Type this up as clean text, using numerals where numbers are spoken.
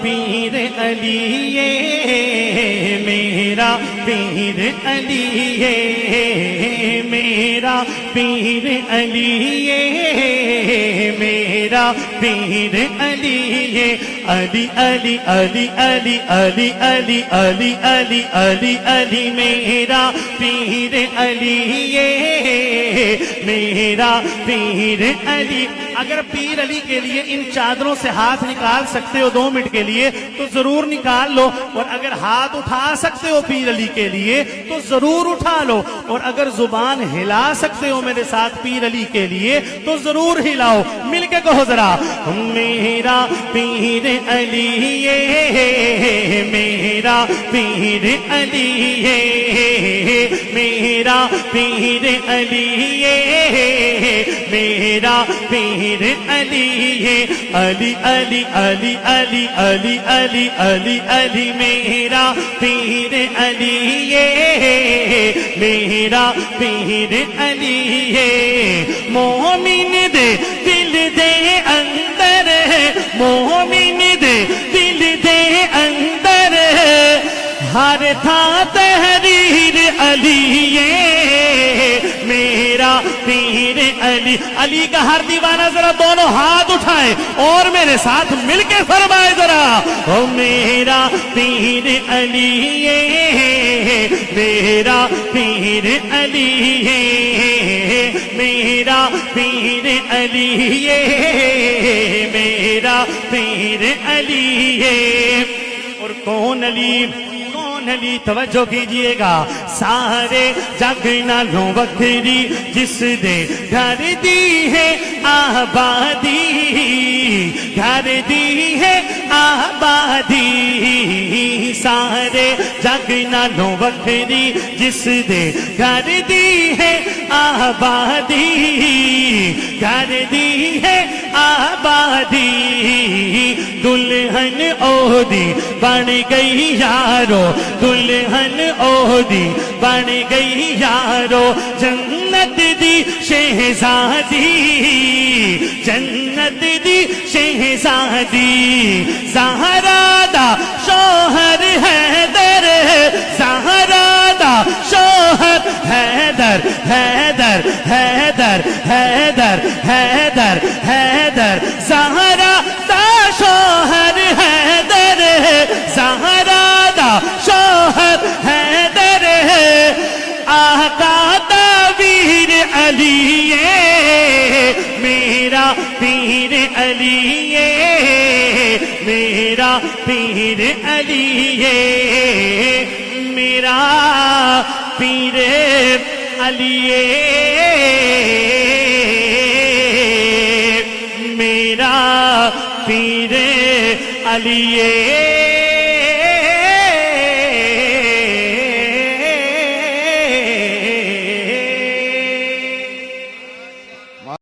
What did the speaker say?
پیر علی میرا پیر علی میرا پیر علی میرا پیر علی علی علی علی علی علی علی علی علی علی علی میرا پیر علی میرا پیر علی. اگر پیر علی کے لیے ان چادروں سے ہاتھ نکال سکتے ہو 2 منٹ کے لیے تو ضرور نکال لو, اور اگر ہاتھ اٹھا سکتے ہو پیر علی کے لیے تو ضرور اٹھا لو, اور اگر زبان ہلا سکتے ہو میرے ساتھ پیر علی کے لیے تو ضرور ہلاؤ. مل کے کہو ذرا, میرا پیر علی میرا پیر علی میرا پیر علی میرا پیر علی علی علی علی علی علی علی علی علی میرا پیر علی میرا پیر علی. مومن دے دل دے اندر مومن دے دل دے اندر ہر تھا تحریر علی میرا پیر علی. علی کا ہر دیوانہ ذرا دونوں ہاتھ اٹھائے اور میرے ساتھ مل کے فرمائے ذرا, او میرا پیر علی میرا پیر علی میرا پیر علی میرا پیر علی. اور کون علی علی توجہ کیجئے گا, سارے جگ نالوں وکری جس دے گھر دی ہے آبادی گھر دی ہے آبادی, سارے جگ نالوں وکری جس دے گھر دی ہے آبادی گھر دی ہے آبادی. دلہن اودی بن گئی یارو دلہن اودی بن گئی یارو, جنت دی شہزادی جنت دی شہزادی. زہرا دا شوہر حیدر زہرا دا شوہر حیدر حیدر حیدر حیدر حیدر حیدر. زہرا دا شوہر حیدر زہرا دا شوہر حیدر, آقا تعبیر علی میرا پیر علی میرا پیر علی میرا پیر علی میرا پیر علی